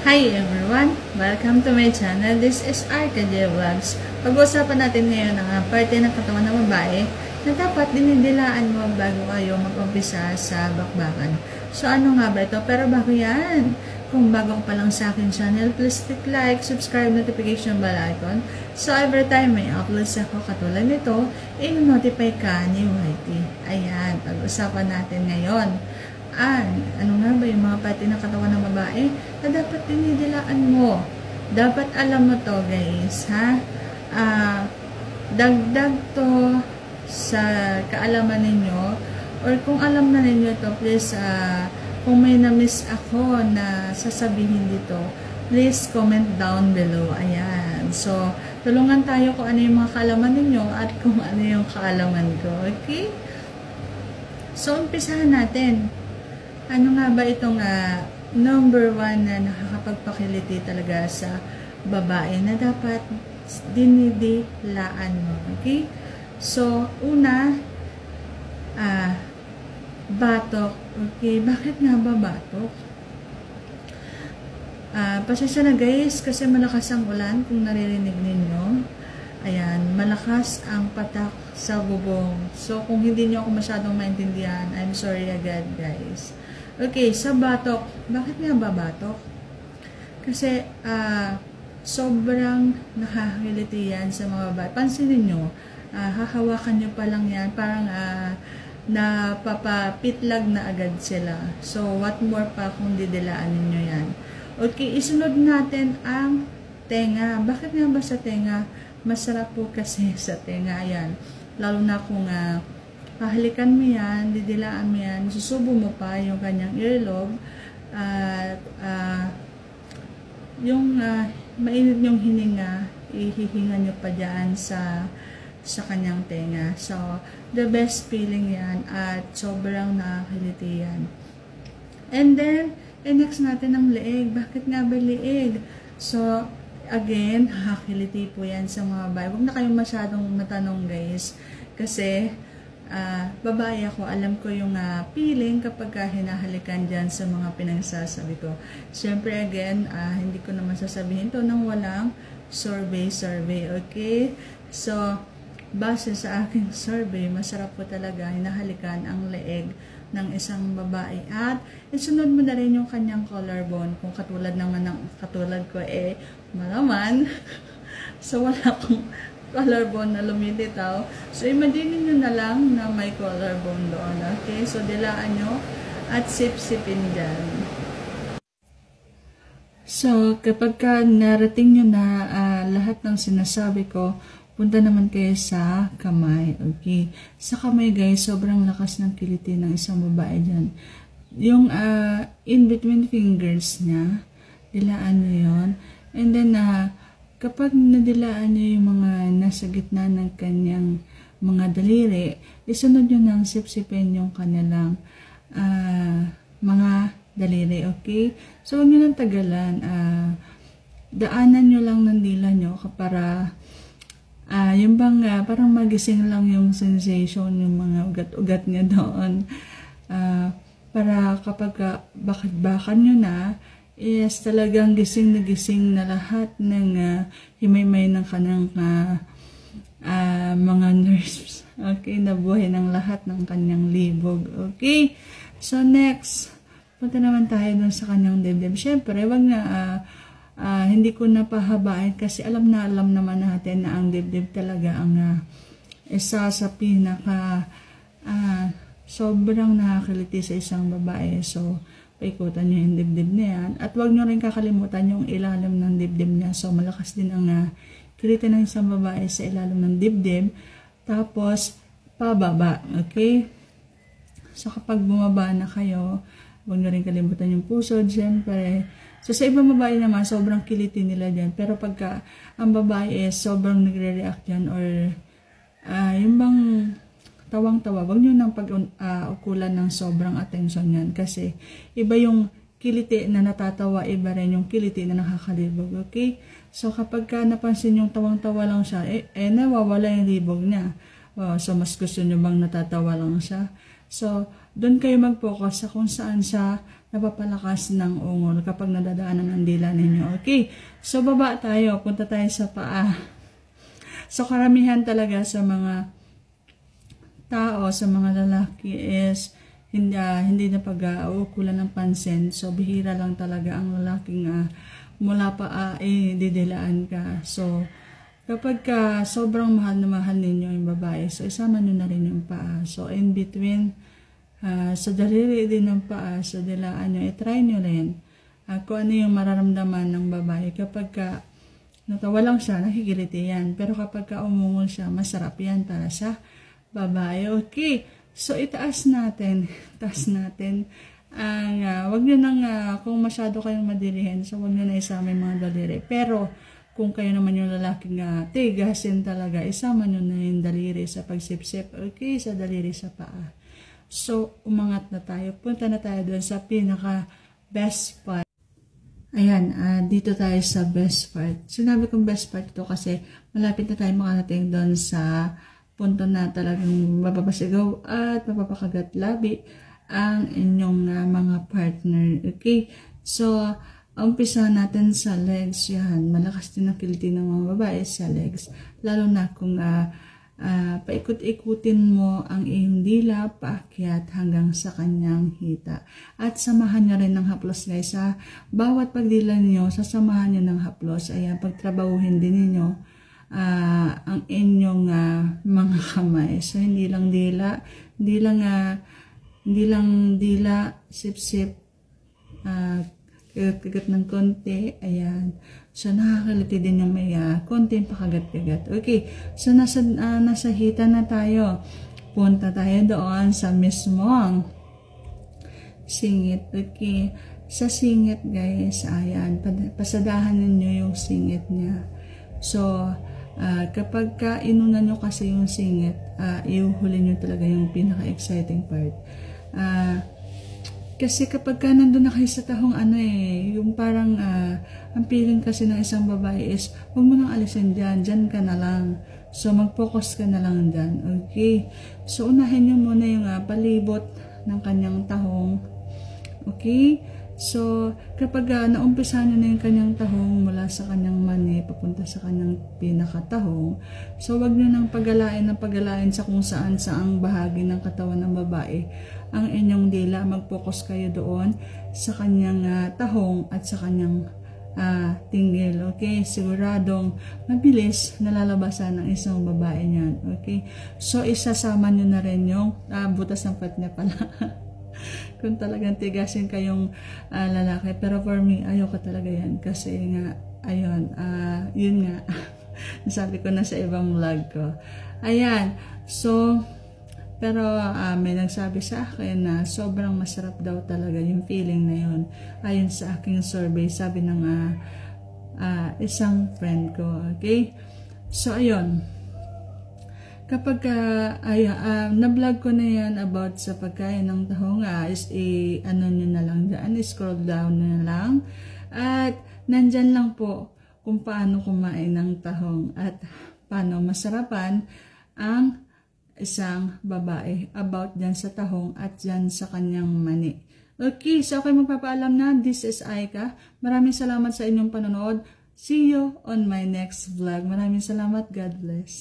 Hi everyone! Welcome to my channel. This is RKJ Vlogs. Pag-uusapan natin ngayon ang parte ng katawan ng babae na dapat dinidilaan mo bago kayo mag-umpisa sa bakbakan. So ano nga ba ito? Pero bago yan, kung bago pa lang sa akin channel, please click like, subscribe, notification bell icon. So every time may uploads ako katulad nito, i-notify ka ni YT. Ayan, pag-usapan natin ngayon. Ano nga ba yung mga parte ng katawan ng babae na dapat dinidilaan mo? Dapat alam mo to guys, ha? Dagdag to sa kaalaman ninyo, or kung alam na ninyo to, please, kung may na-miss ako na sasabihin dito, please comment down below. Ayan. So, tulungan tayo kung ano yung mga kaalaman ninyo at kung ano yung kaalaman ko. Okay? So, umpisahan natin. Ano nga ba itong number 1 na nakakapagpakiliti talaga sa babae na dapat dinidilaan mo? Okay? So, una, batok. Okay, bakit nga ba batok? Pasensya na guys, kasi malakas ang ulan kung naririnig ninyo. Ayan, malakas ang patak sa bubong. So, kung hindi nyo ako masyadong maintindihan, I'm sorry agad guys. Okay, sa batok. Bakit nga ba batok? Kasi, sobrang nakakiliti yan sa mga babae. Pansinin nyo, hahawakan nyo pa lang yan, parang napapapitlag na agad sila. So, what more pa kung didilaan ninyo yan. Okay, isunod natin ang tenga. Bakit nga ba sa tenga? Masarap po kasi sa tenga. Ayan, lalo na kung hahalikan mo yan, didilaan mo yan, susubo mo pa yung kanyang earlobe, at yung mainit yung hininga, ihihinga nyo pa dyan sa kanyang tenga. So, the best feeling yan at sobrang nakakiliti yan. And then, next natin ang leeg. Bakit nga ba leeg? So, again, nakakiliti po yan sa mga babae. Huwag na kayong masyadong matanong guys, kasi babae ako, alam ko yung feeling kapag hinahalikan dyan sa mga pinagsasabi ko. Siyempre again, hindi ko naman sasabihin to nang walang survey, okay? So, base sa aking survey, masarap po talaga hinahalikan ang leeg ng isang babae. At isunod mo na rin yung kanyang collarbone. Kung katulad naman ng katulad ko, malaman. So, wala akong collarbone na lumilitaw. So, imagine nyo na lang na may collarbone doon. Okay? So, dilaan nyo at sip-sipin dyan. So, kapag narating nyo na lahat ng sinasabi ko, punta naman kayo sa kamay. Okay? Sa kamay guys, sobrang lakas ng kiliti ng isang babae dyan. Yung in-between fingers niya, dilaan nyo yun. And then, kapag nadilaan nyo yung mga nasa gitna ng kanyang mga daliri, isunod nyo ng sip-sipin yung kanilang mga daliri, okay? So, huwag nyo nang tagalan. Daanan nyo lang ng dila nyo para yung bang parang magising lang yung sensation, yung mga ugat-ugat nyo doon. Para kapag bakit-bakan nyo na, yes, talagang gising na lahat ng himay-may ng kanang mga nerves. Okay, nabuhay ng lahat ng kanyang libog. Okay, so next, punta naman tayo dun sa kanyang dibdib. Siyempre, wag na, hindi ko napahabain kasi alam naman natin na ang dibdib talaga ang isa sa pinaka sobrang nakakiliti sa isang babae. So, paikutan nyo yung dibdib na yan. At huwag nyo rin kakalimutan yung ilalim ng dibdib niya. So, malakas din ang kiliti ng isang babae sa ilalim ng dibdib. Tapos, pababa. Okay? So, kapag bumaba na kayo, huwag nyo rin kalimutan yung puso. Siyempre, so, sa ibang babae naman, sobrang kiliti nila dyan. Pero pagka ang babae is sobrang nagre-react dyan, or yung bang tawang-tawa, wag nyo nang pag-ukulan ng sobrang attention yan. Kasi, iba yung kiliti na natatawa, iba rin yung kiliti na nakakalibog. Okay? So, kapag napansin yung tawang-tawa lang siya, nawawala yung libog niya. So, mas gusto nyo bang natatawa lang siya? So, doon kayo mag-focus sa kung saan siya napapalakas ng ungol kapag nadadaanan ng dila ninyo. Okay, so baba tayo, punta tayo sa paa. So karamihan talaga sa mga tao, sa mga lalaki is hindi na pag-uukulan ng pansin. So bihira lang talaga ang lalaking mula pa didilaan ka. So kapag sobrang mahal na mahal ninyo yung babae, so isama nyo na rin yung paa. So in between, sa daliri din ng paa, sa dilaan nyo, try nyo rin kung ano yung mararamdaman ng babae. Kapag natawa lang siya, nakikiliti yan. Pero kapag umungol siya, masarap yan para sa babae. Okay, so itaas natin. Taas natin. Wag nyo nang, kung masyado kayong madirihin, so wag nyo na isama yung mga daliri. Pero, kung kayo naman yung lalaking tigasin talaga, isama nyo na yung daliri sa pagsipsip. Okay, sa daliri sa paa. So, umangat na tayo. Punta na tayo doon sa pinaka best part. Ayan, dito tayo sa best part. Sinabi kong best part ito kasi malapit na tayo makarating doon sa punto na talagang mapapasigaw at mapapakagat labi ang inyong mga partner. Okay, so umpisa natin sa legs. Yan, malakas din ang kiliti ng mga babae sa legs. Lalo na kung paikot-ikutin mo ang iyong dila paakyat hanggang sa kanyang hita. At samahan nyo rin ng haplos guys. Bawat pagdila niyo, sasamahan nyo ng haplos. Ayan, pagtrabahuhin din niyo ang inyong mga kamay. So, hindi lang dila, sip-sip, kagat ng konti, ayan. So, nakakaliti din yung may konting pakagat-kagat. Okay, so nasa hita na tayo. Punta tayo doon sa mismong singit. Okay, sa singit guys, ayan, pasadahan ninyo yung singit niya. So, kapag inunan nyo kasi yung singit, iuhuli nyo talaga yung pinaka-exciting part. Kasi kapag nandun na kayo sa tahong yung parang, ang feeling kasi ng isang babae is, huwag mo nang alisin dyan ka na lang. So, mag-focus ka na lang dyan. Okay? So, unahin nyo muna yung palibot ng kanyang tahong. Okay? So, kapag naumpisahan nyo na yung kanyang tahong mula sa kanyang mani, papunta sa kanyang pinakatahong, so wag nyo nang pagalain sa kung saan saang bahagi ng katawan ng babae ang inyong dila. Mag-focus kayo doon sa kanyang tahong at sa kanyang tinggil. Okay? Siguradong mabilis nalalabasan ng isang babae niyan. Okay? So, isasama nyo na rin yung butas ng pat niya pala. Kung talagang tigasin kayong lalaki. Pero for me, ayoko talaga yan. Kasi nga, ayun, yun nga. Nasabi ko na sa ibang vlog ko. Ayan. So, pero may nagsabi sa akin na sobrang masarap daw talaga yung feeling na yun. Ayon sa aking survey, sabi ng isang friend ko. Okay? So, ayun. Kapag na-vlog ko na yan about sa pagkain ng tahong, nyo na lang dyan, scroll down na lang. At nandyan lang po kung paano kumain ng tahong at paano masarapan ang isang babae about dyan sa tahong at dyan sa kanyang mani. Okay, so ako magpapaalam na. This is Aika. Maraming salamat sa inyong panonood. See you on my next vlog. Maraming salamat. God bless.